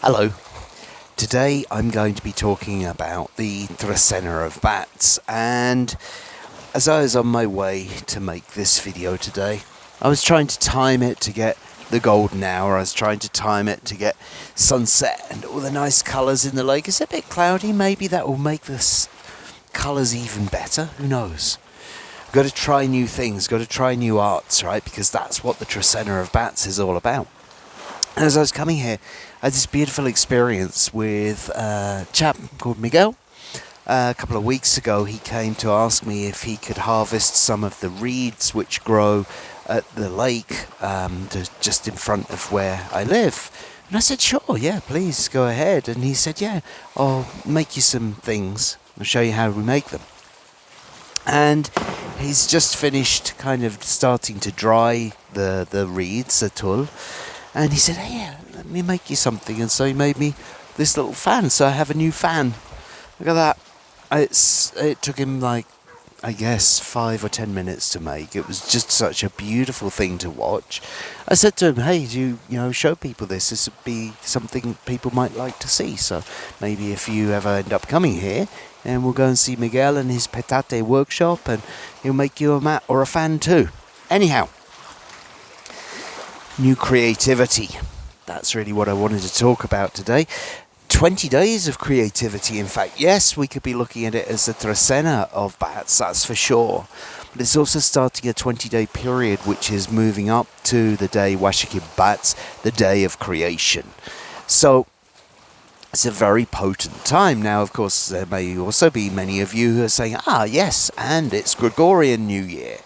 Hello. Today I'm going to be talking about the Trecena of bats, and as I was on my way to make this video today, I was trying to time it to get the golden hour. I was trying to time it to get sunset and all the nice colours in the lake. It's a bit cloudy, maybe that will make the colours even better, who knows. Got to try new things, got to try new arts, right? Because that's what the Trecena of bats is all about. And as I was coming here, I had this beautiful experience with a chap called Miguel. A couple of weeks ago, he came to ask me if he could harvest some of the reeds which grow at the lake just in front of where I live. And I said, sure, yeah, please go ahead. And he said, yeah, I'll make you some things. I'll show you how we make them. And he's just finished kind of starting to dry the reeds, the tul. And he said, hey, let me make you something. And so he made me this little fan. So I have a new fan. Look at that. It took him like, I guess, 5 or 10 minutes to make. It was just such a beautiful thing to watch. I said to him, hey, do you show people this? This would be something people might like to see. So maybe if you ever end up coming here, and we'll go and see Miguel in his petate workshop, and he'll make you a mat or a fan too. Anyhow. New creativity. That's really what I wanted to talk about today. 20 days of creativity, in fact. Yes, we could be looking at it as the Trecena of bats, that's for sure. But it's also starting a 20-day period, which is moving up to the day bats, the day of creation. So it's a very potent time. Now, of course, there may also be many of you who are saying, yes, and it's Gregorian New Year.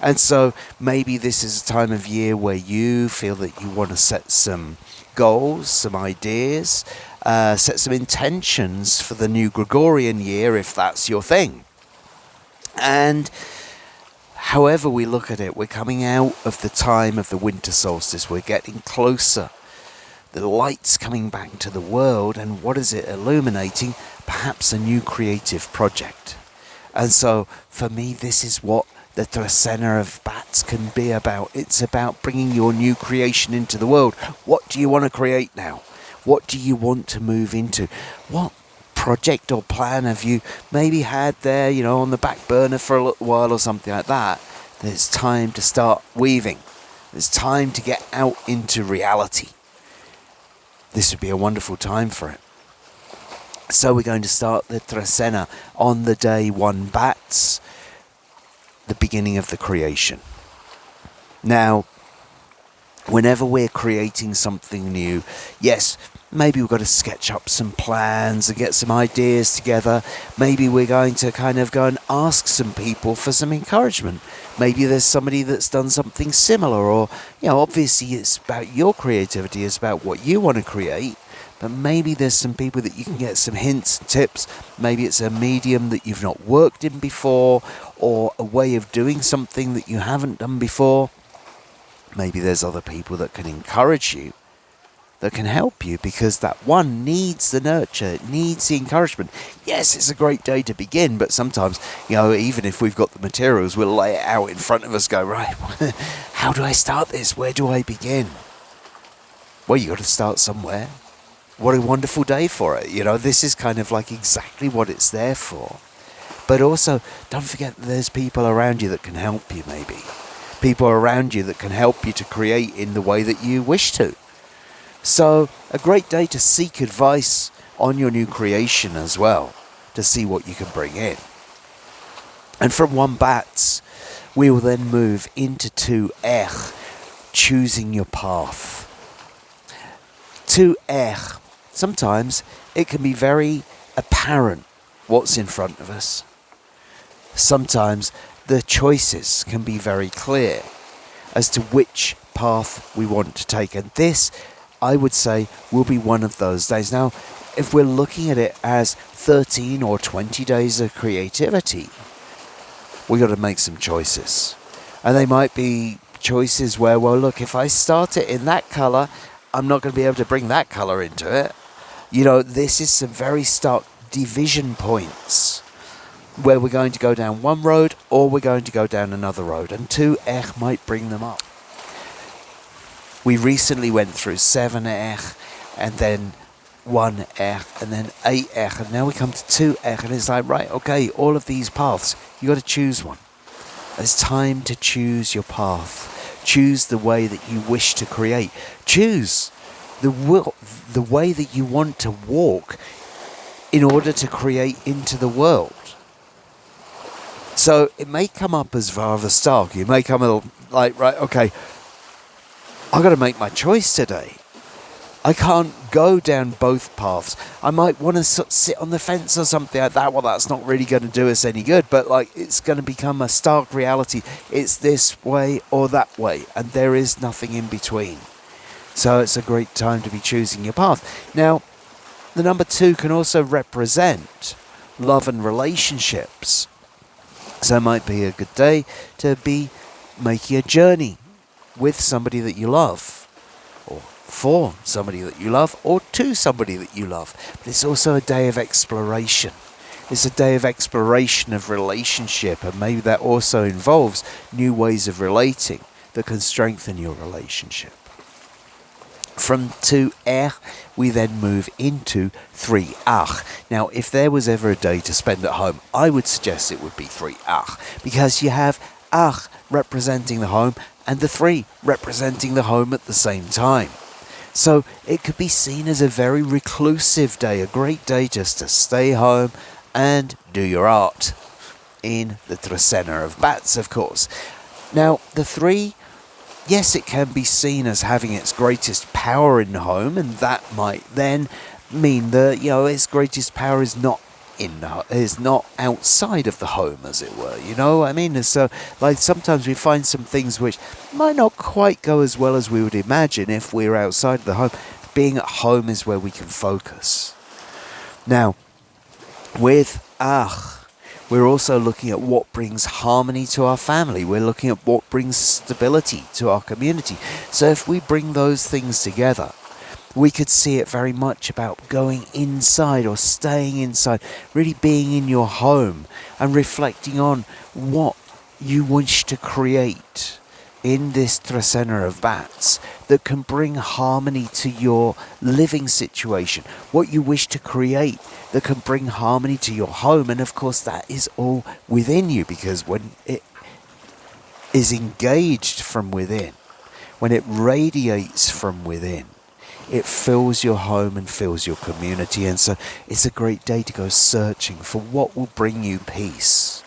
And so maybe this is a time of year where you feel that you want to set some goals, some ideas, set some intentions for the new Gregorian year, if that's your thing. And however we look at it, we're coming out of the time of the winter solstice. We're getting closer. The light's coming back to the world, and what is it illuminating? Perhaps a new creative project. And so for me, this is what the Trecena of bats can be about. It's about bringing your new creation into the world. What do you want to create now? What do you want to move into? What project or plan have you maybe had there, on the back burner for a little while or something like that? Then it's time to start weaving. It's time to get out into reality. This would be a wonderful time for it. So we're going to start the Trecena on the day 1 bats, the beginning of the creation. Now, whenever we're creating something new, yes, maybe we've got to sketch up some plans and get some ideas together. Maybe we're going to kind of go and ask some people for some encouragement. Maybe there's somebody that's done something similar, or, obviously it's about your creativity, it's about what you want to create. But maybe there's some people that you can get some hints and tips. Maybe it's a medium that you've not worked in before, or a way of doing something that you haven't done before. Maybe there's other people that can encourage you, that can help you, because that one needs the nurture, it needs the encouragement. Yes, it's a great day to begin, but sometimes, even if we've got the materials, we'll lay it out in front of us, go, right, how do I start this? Where do I begin? Well, you got to start somewhere. What a wonderful day for it. This is kind of like exactly what it's there for. But also, don't forget that there's people around you that can help you, maybe. People around you that can help you to create in the way that you wish to. So, a great day to seek advice on your new creation as well, to see what you can bring in. And from 1 bats, we will then move into 2 choosing your path. 2 sometimes it can be very apparent what's in front of us. Sometimes the choices can be very clear as to which path we want to take. And this, I would say, will be one of those days. Now, if we're looking at it as 13 or 20 days of creativity, we got to make some choices. And they might be choices where, well, look, if I start it in that colour, I'm not going to be able to bring that colour into it. This is some very stark division points where we're going to go down one road or we're going to go down another road. And 2 might bring them up. We recently went through 7 and then one and then 8 and now we come to 2 and it's like, right, okay, all of these paths, you got to choose one. It's time to choose your path. Choose the way that you wish to create. Choose the way that you want to walk in order to create into the world. So it may come up as rather stark. You may come like, right, okay, I've got to make my choice today. I can't go down both paths. I might want to sit on the fence or something like that. Well, that's not really going to do us any good, but like it's going to become a stark reality. It's this way or that way, and there is nothing in between. So it's a great time to be choosing your path. Now, the number 2 can also represent love and relationships. So it might be a good day to be making a journey with somebody that you love, or for somebody that you love, or to somebody that you love. But it's also a day of exploration. It's a day of exploration of relationship, and maybe that also involves new ways of relating that can strengthen your relationship. From 2 we then move into 3 Now, if there was ever a day to spend at home, I would suggest it would be 3 because you have representing the home and the 3 representing the home at the same time. So it could be seen as a very reclusive day, a great day just to stay home and do your art in the Trecena of bats, of course. Now, the 3, yes, it can be seen as having its greatest power in the home, and that might then mean that, you know, its greatest power is not is not outside of the home, as it were. You know what I mean? And so, like, sometimes we find some things which might not quite go as well as we would imagine if we're outside of the home. Being at home is where we can focus. Now, with we're also looking at what brings harmony to our family. We're looking at what brings stability to our community. So if we bring those things together, we could see it very much about going inside or staying inside, really being in your home and reflecting on what you wish to create in this Trecena of bats that can bring harmony to your living situation, what you wish to create that can bring harmony to your home. And of course that is all within you, because when it is engaged from within, when it radiates from within, it fills your home and fills your community. And so it's a great day to go searching for what will bring you peace,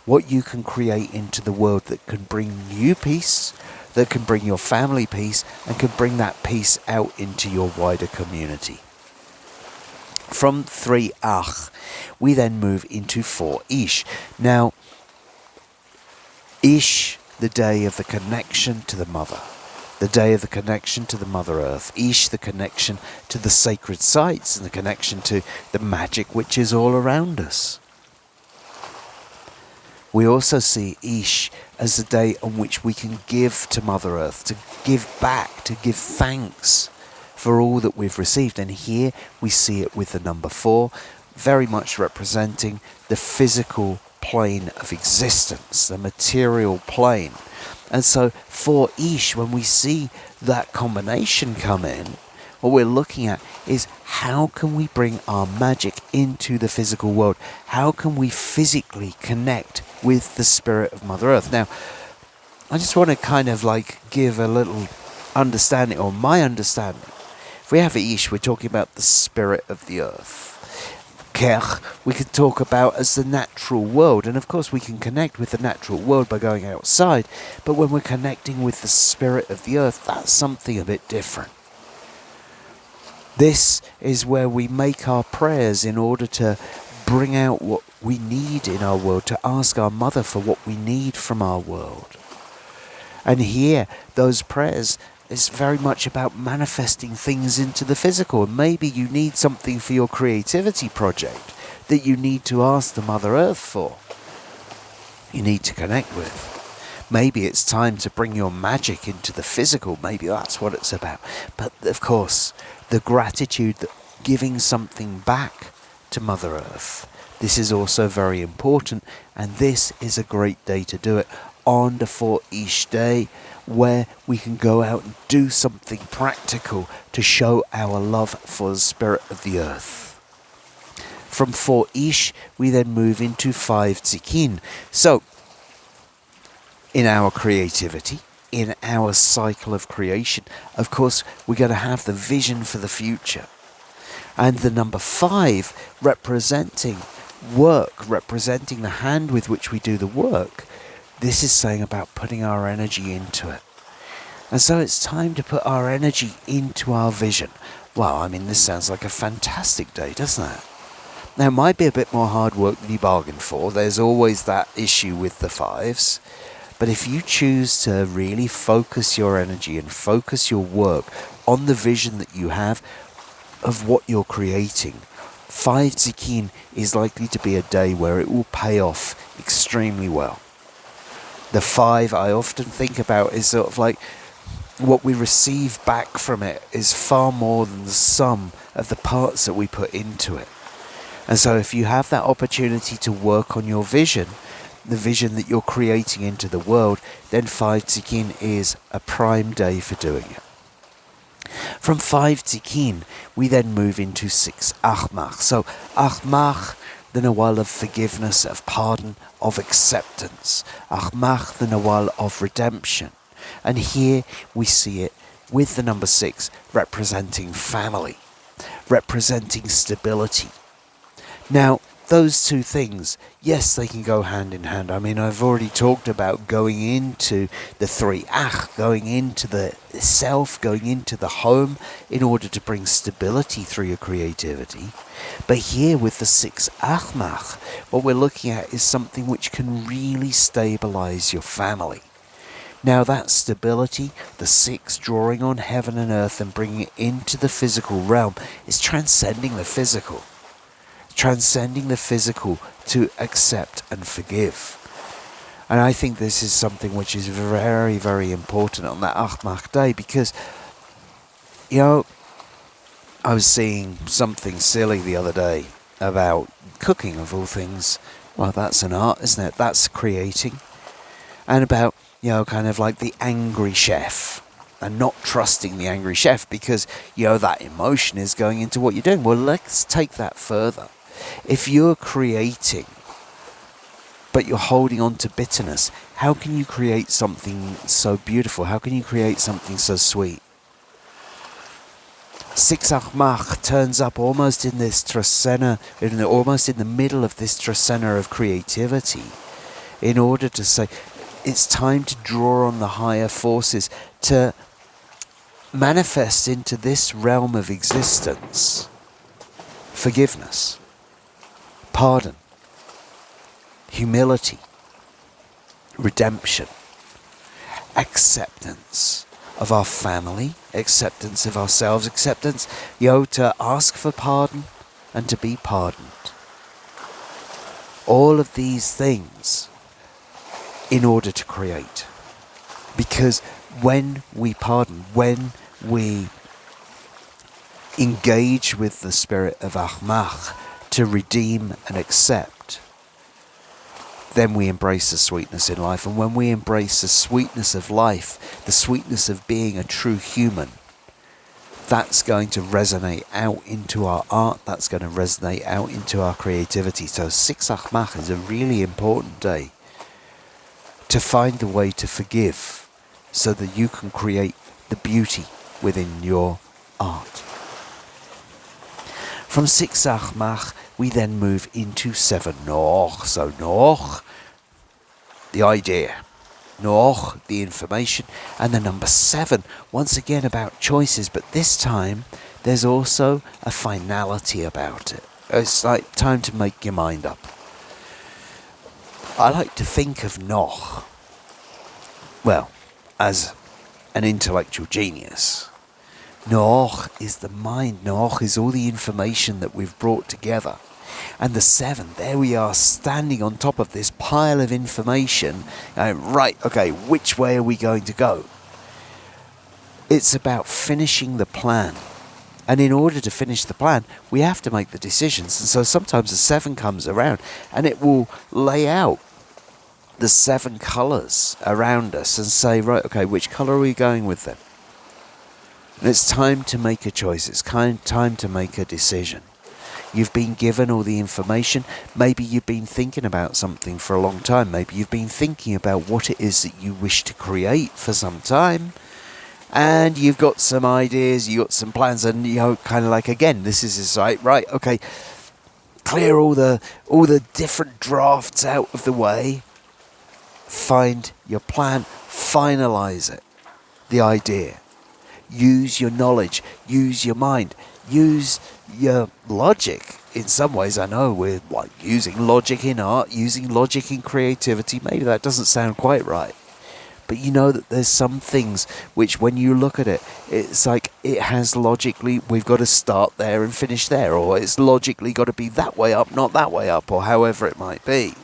what you can create into the world that can bring you peace, that can bring your family peace, and can bring that peace out into your wider community. From 3 we then move into 4 Now, the day of the connection to the mother. The day of the connection to the Mother Earth. The connection to the sacred sites and the connection to the magic which is all around us. We also see as the day on which we can give to Mother Earth, to give back, to give thanks for all that we've received. And here we see it with the number 4, very much representing the physical plane of existence, the material plane. And so for when we see that combination come in, what we're looking at is how can we bring our magic into the physical world? How can we physically connect with the spirit of Mother Earth? Now, I just want to kind of like give a little understanding, or my understanding. If we have we're talking about the spirit of the earth. We could talk about as the natural world, and of course we can connect with the natural world by going outside, but when we're connecting with the spirit of the earth, that's something a bit different. This is where we make our prayers in order to bring out what we need in our world, to ask our mother for what we need from our world. And here, those prayers is very much about manifesting things into the physical. And maybe you need something for your creativity project that you need to ask the Mother Earth for. You need to connect with. Maybe it's time to bring your magic into the physical. Maybe that's what it's about. But of course, the gratitude, that giving something back to Mother Earth, this is also very important, and this is a great day to do it. on the for each day where we can go out and do something practical to show our love for the spirit of the earth. From 4 Ish, we then move into 5 Tz'ikin. So, in our creativity, in our cycle of creation, of course, we're going to have the vision for the future. And the number 5, representing work, representing the hand with which we do the work, this is saying about putting our energy into it. And so it's time to put our energy into our vision. Well, I mean, this sounds like a fantastic day, doesn't it? Now, it might be a bit more hard work than you bargained for. There's always that issue with the 5s. But if you choose to really focus your energy and focus your work on the vision that you have of what you're creating, 5 Tz'ikin is likely to be a day where it will pay off extremely well. The 5 I often think about is sort of like what we receive back from it is far more than the sum of the parts that we put into it. And so if you have that opportunity to work on your vision, the vision that you're creating into the world, then 5 Tz'ikin is a prime day for doing it. From 5 Tz'ikin, we then move into 6 Ajmak. So Ajmak, the Nawal of forgiveness, of pardon, of acceptance. Ajmak, the Nawal of redemption. And here we see it with the number 6 representing family, representing stability. Now, those two things, yes, they can go hand in hand. I mean, I've already talked about going into the 3 Ach, going into the self, going into the home in order to bring stability through your creativity. But here with the 6 Ajmak, what we're looking at is something which can really stabilize your family. Now that stability, the 6 drawing on heaven and earth and bringing it into the physical realm, is transcending the physical. Transcending the physical to accept and forgive. And I think this is something which is very, very important on that Ajmak day because, you know, I was seeing something silly the other day about cooking of all things. Well, that's an art, isn't it? That's creating. And about, you know, kind of like the angry chef and not trusting the angry chef because, you know, that emotion is going into what you're doing. Well, let's take that further. If you're creating, but you're holding on to bitterness, how can you create something so beautiful? How can you create something so sweet? 6 Ajmak turns up almost in this Trecena, almost in the middle of this Trecena of creativity, in order to say, it's time to draw on the higher forces to manifest into this realm of existence forgiveness, pardon, humility, redemption, acceptance of our family, acceptance of ourselves, acceptance, to ask for pardon and to be pardoned. All of these things in order to create. Because when we pardon, when we engage with the spirit of Ajmak to redeem and accept, then we embrace the sweetness in life. And when we embrace the sweetness of life, the sweetness of being a true human, that's going to resonate out into our art, that's going to resonate out into our creativity. So 6 Ajmak is a really important day to find the way to forgive so that you can create the beauty within your art. From 6 Ajmak, we then move into 7 Noach. So Noach, the idea. Noach, the information. And the number 7, once again about choices, but this time there's also a finality about it. It's like time to make your mind up. I like to think of Noach, well, as an intellectual genius. Noach is the mind. Noach is all the information that we've brought together. And the 7, there we are standing on top of this pile of information. Right, okay, which way are we going to go? It's about finishing the plan. And in order to finish the plan, we have to make the decisions. And so sometimes the 7 comes around and it will lay out the 7 colours around us and say, right, okay, which colour are we going with then? And it's time to make a choice. It's time to make a decision. You've been given all the information. Maybe you've been thinking about something for a long time. Maybe you've been thinking about what it is that you wish to create for some time. And you've got some ideas, you've got some plans, and kind of like, again, this is right, okay, clear all the different drafts out of the way. Find your plan, finalise it, the idea. Use your knowledge, use your mind, use your logic. In some ways, I know we're using logic in art, using logic in creativity. Maybe that doesn't sound quite right. But you know that there's some things which, when you look at it, it's like it has logically, we've got to start there and finish there, or it's logically got to be that way up, not that way up, or however it might be.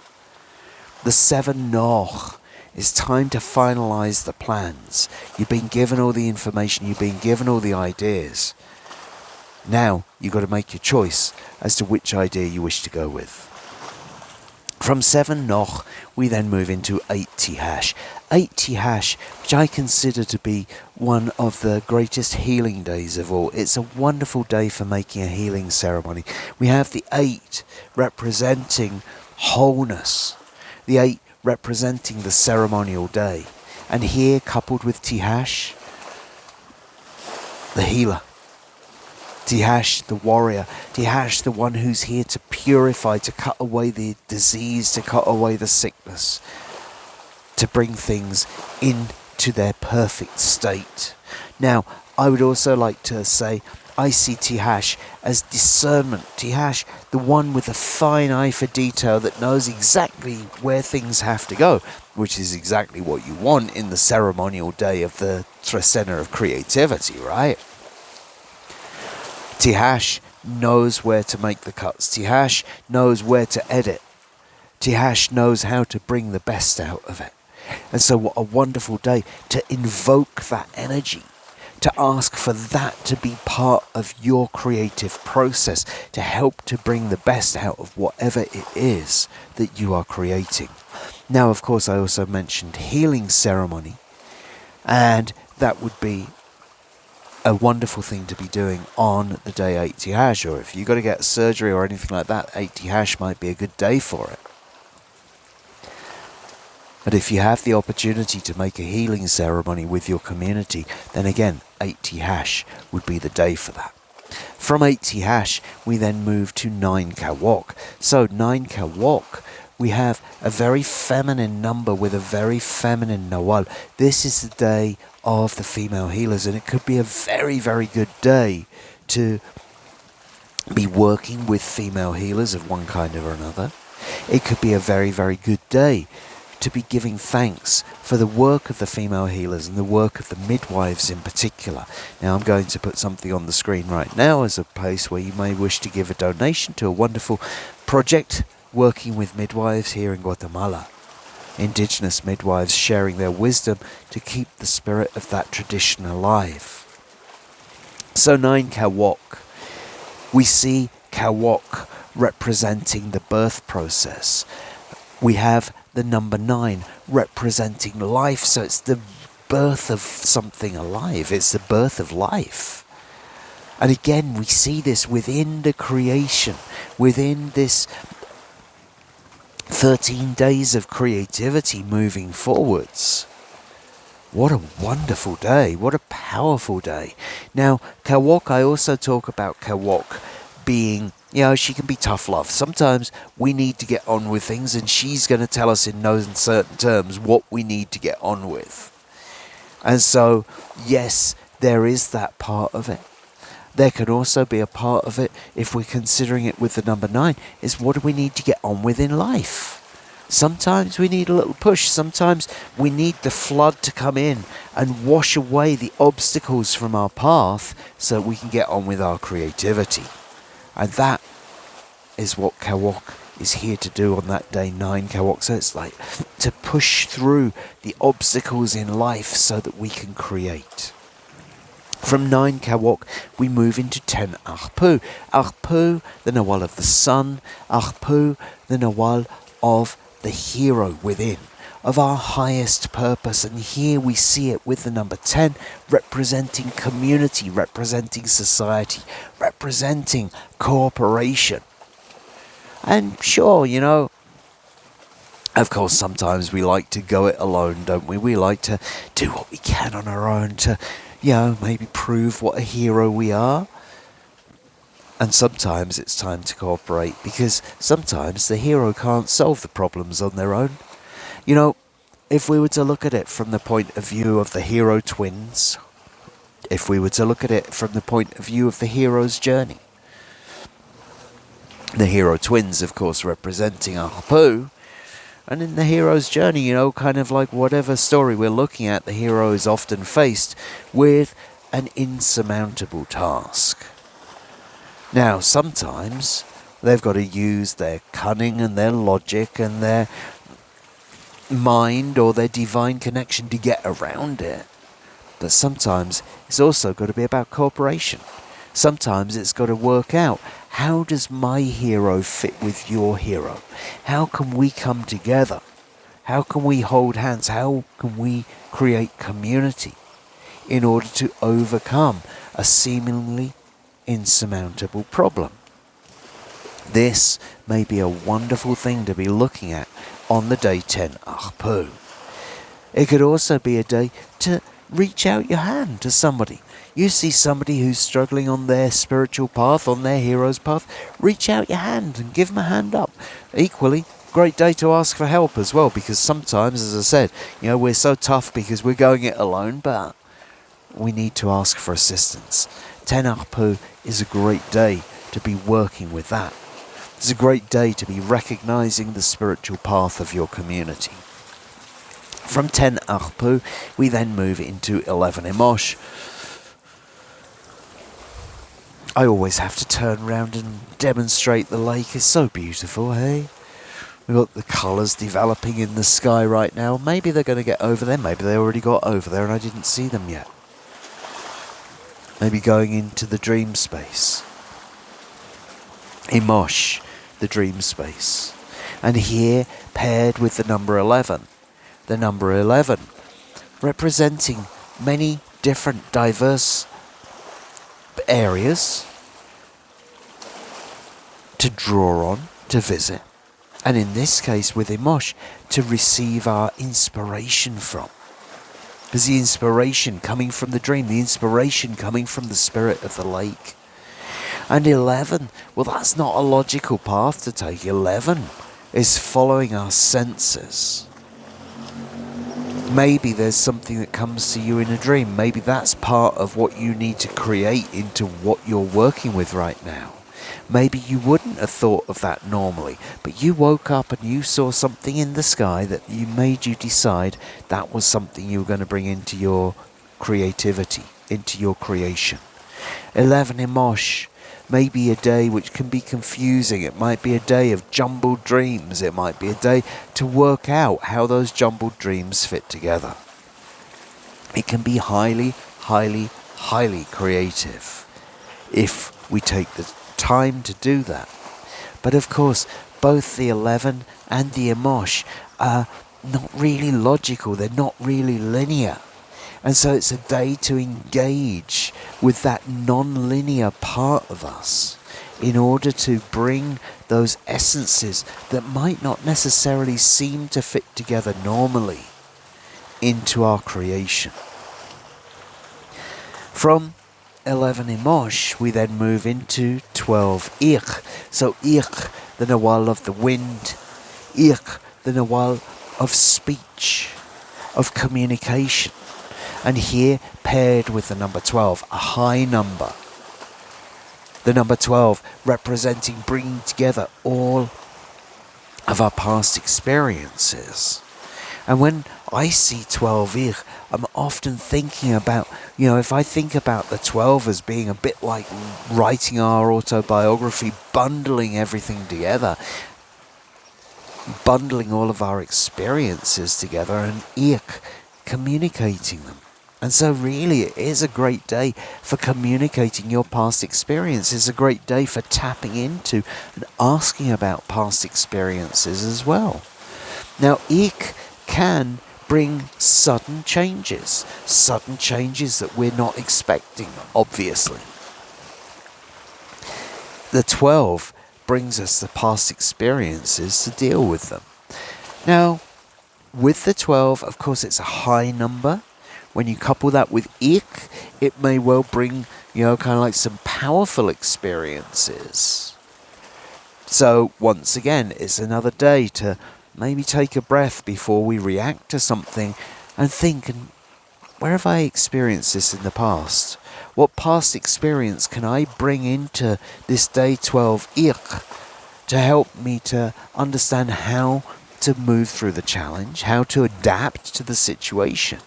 The 7 Noch. It's time to finalise the plans. You've been given all the information, you've been given all the ideas. Now you've got to make your choice as to which idea you wish to go with. From 7 Noch, we then move into 8 Tijax. 8 Tijax, which I consider to be one of the greatest healing days of all. It's a wonderful day for making a healing ceremony. We have the 8 representing wholeness, the 8 representing the ceremonial day. And here, coupled with Tijax, the healer. Tijax, the warrior. Tijax, the one who's here to purify, to cut away the disease, to cut away the sickness, to bring things into their perfect state. Now, I would also like to say, I see Tijax as discernment. Tijax, the one with a fine eye for detail that knows exactly where things have to go, which is exactly what you want in the ceremonial day of the Trecena of creativity, right? Tijax knows where to make the cuts. Tijax knows where to edit. Tijax knows how to bring the best out of it. And so what a wonderful day to invoke that energy, to ask for that to be part of your creative process, to help to bring the best out of whatever it is that you are creating. Now, of course, I also mentioned healing ceremony, and that would be a wonderful thing to be doing on the day 8 Tijax, or if you've got to get surgery or anything like that, 8 Tijax might be a good day for it. But if you have the opportunity to make a healing ceremony with your community, then again, 8 Tijax would be the day for that. From 8 Tijax, we then move to 9 Kawok. So 9 Kawok, we have a very feminine number with a very feminine Nawal. This is the day of the female healers, and it could be a very, very good day to be working with female healers of one kind or another. It could be a very, very good day to be giving thanks for the work of the female healers and the work of the midwives in particular. Now, I'm going to put something on the screen right now as a place where you may wish to give a donation to a wonderful project working with midwives here in Guatemala. Indigenous midwives sharing their wisdom to keep the spirit of that tradition alive. So 9 Kawok. We see Kawok representing the birth process. We have the number 9 representing life, so it's the birth of something alive. It's the birth of life. And again, we see this within the creation, within this 13 days of creativity moving forwards. What a wonderful day. What a powerful day. Now, Kawok, I also talk about Kawok being, she can be tough love. Sometimes we need to get on with things, and she's going to tell us in no uncertain terms what we need to get on with. And so, yes, there is that part of it. There can also be a part of it, if we're considering it with the number 9, is what do we need to get on with in life? Sometimes we need a little push. Sometimes we need the flood to come in and wash away the obstacles from our path so we can get on with our creativity. And that is what Kawok is here to do on that day 9 Kawok. So it's like to push through the obstacles in life so that we can create. From 9 Kawok, we move into 10 Ajpu. Ajpu, the Nawal of the sun. Ajpu, the Nawal of the hero within. of our highest purpose. And here we see it with the number 10, representing community, representing society, representing cooperation. And sure, of course, sometimes we like to go it alone, don't we? We like to do what we can on our own to, maybe prove what a hero we are. And sometimes it's time to cooperate, because sometimes the hero can't solve the problems on their own. If we were to look at it from the point of view of the hero twins, if we were to look at it from the point of view of the hero's journey, the hero twins, of course, representing Ajpu. And in the hero's journey, kind of like whatever story we're looking at, the hero is often faced with an insurmountable task. Now, sometimes they've got to use their cunning and their logic and their mind or their divine connection to get around it. But sometimes it's also got to be about cooperation. Sometimes it's got to work out, how does my hero fit with your hero? How can we come together? How can we hold hands? How can we create community in order to overcome a seemingly insurmountable problem? This may be a wonderful thing to be looking at on the day 10 Ajpu. It could also be a day to reach out your hand to somebody. You see somebody who's struggling on their spiritual path, on their hero's path, reach out your hand and give them a hand up. Equally, great day to ask for help as well, because sometimes, as I said, we're so tough because we're going it alone, but we need to ask for assistance. 10 Ajpu is a great day to be working with that. It's a great day to be recognizing the spiritual path of your community. From 10 Ajpu, we then move into 11 Imox. I always have to turn around and demonstrate the lake. It's so beautiful, hey? We've got the colours developing in the sky right now. Maybe they're going to get over there. Maybe they already got over there and I didn't see them yet. Maybe going into the dream space. Imox, the dream space. And here, paired with the number 11. The number 11, representing many different diverse areas to draw on, to visit. And in this case with Imox, to receive our inspiration from. Because the inspiration coming from the dream, the inspiration coming from the spirit of the lake. And 11, well, that's not a logical path to take. 11 is following our senses. Maybe there's something that comes to you in a dream. Maybe that's part of what you need to create into what you're working with right now. Maybe you wouldn't have thought of that normally, but you woke up and you saw something in the sky that made you decide that was something you were going to bring into your creativity, into your creation. 11 Imox may be a day which can be confusing. It might be a day of jumbled dreams. It might be a day to work out how those jumbled dreams fit together. It can be highly, highly, highly creative if we take the time to do that. But of course, both the 11 and the Imox are not really logical. They're not really linear. And so it's a day to engage with that non-linear part of us in order to bring those essences that might not necessarily seem to fit together normally into our creation. From 11 Imox, we then move into 12 Aq'ab'al. So Aq'ab'al, the Nawal of the wind. Aq'ab'al, the Nawal of speech, of communication. And here, paired with the number 12, a high number. The number 12 representing bringing together all of our past experiences. And when I see 12 Aq'ab'al, I'm often thinking about, if I think about the 12 as being a bit like writing our autobiography, bundling everything together, bundling all of our experiences together, and Aq'ab'al communicating them. And so really it is a great day for communicating your past experience. It's a great day for tapping into and asking about past experiences as well. Now, Aq'ab'al can bring sudden changes that we're not expecting, obviously. The 12 brings us the past experiences to deal with them. Now, with the 12, of course, it's a high number. When you couple that with Ik, it may well bring, kind of like some powerful experiences. So, once again, it's another day to maybe take a breath before we react to something and think, where have I experienced this in the past? What past experience can I bring into this day 12 Ik to help me to understand how to move through the challenge, how to adapt to the situation?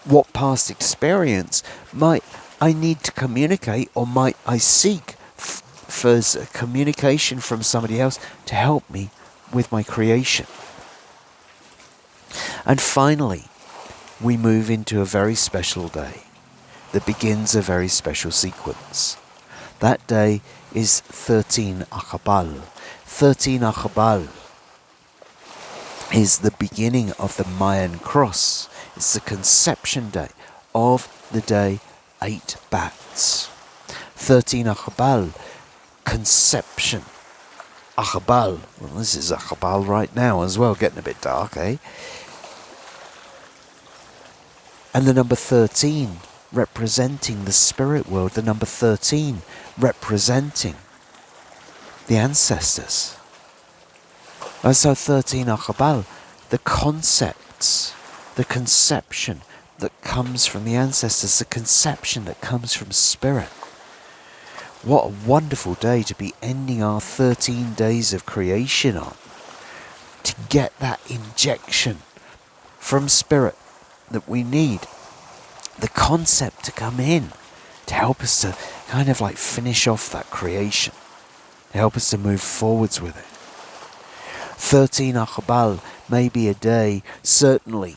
What past experience might I need to communicate, or might I seek for communication from somebody else to help me with my creation? And finally, we move into a very special day that begins a very special sequence. That day is 13 Aq'ab'al. 13 Aq'ab'al is the beginning of the Mayan cross. It's the conception day of the day 8 bats. 13 Aq'ab'al, conception. Aq'ab'al, well, this is Aq'ab'al right now as well, getting a bit dark, eh? And the number 13 representing the spirit world, the number 13 representing the ancestors. And so 13 Aq'ab'al, the concepts, the conception that comes from the ancestors, the conception that comes from spirit. What a wonderful day to be ending our 13 days of creation on. To get that injection from spirit that we need. The concept to come in to help us to kind of like finish off that creation. To help us to move forwards with it. 13 Aq'ab'al may be a day, certainly,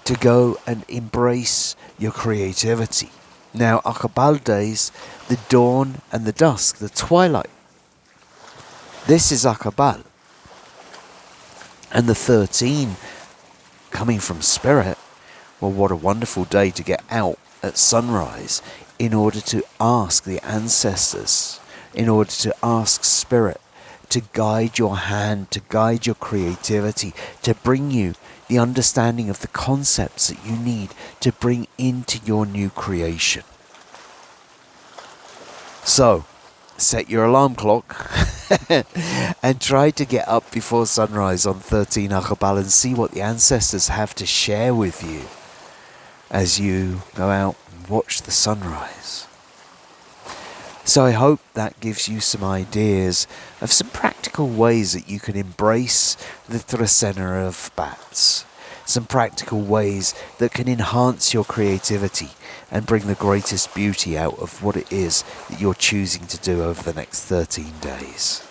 to go and embrace your creativity. Now, Aq'ab'al days, the dawn and the dusk, the twilight. This is Aq'ab'al. And the 13 coming from spirit, well, what a wonderful day to get out at sunrise in order to ask the ancestors, in order to ask spirit to guide your hand, to guide your creativity, to bring you the understanding of the concepts that you need to bring into your new creation. So, set your alarm clock and try to get up before sunrise on 13 Aq'ab'al and see what the ancestors have to share with you as you go out and watch the sunrise. So I hope that gives you some ideas of some practical ways that you can embrace the Trecena of bats. Some practical ways that can enhance your creativity and bring the greatest beauty out of what it is that you're choosing to do over the next 13 days.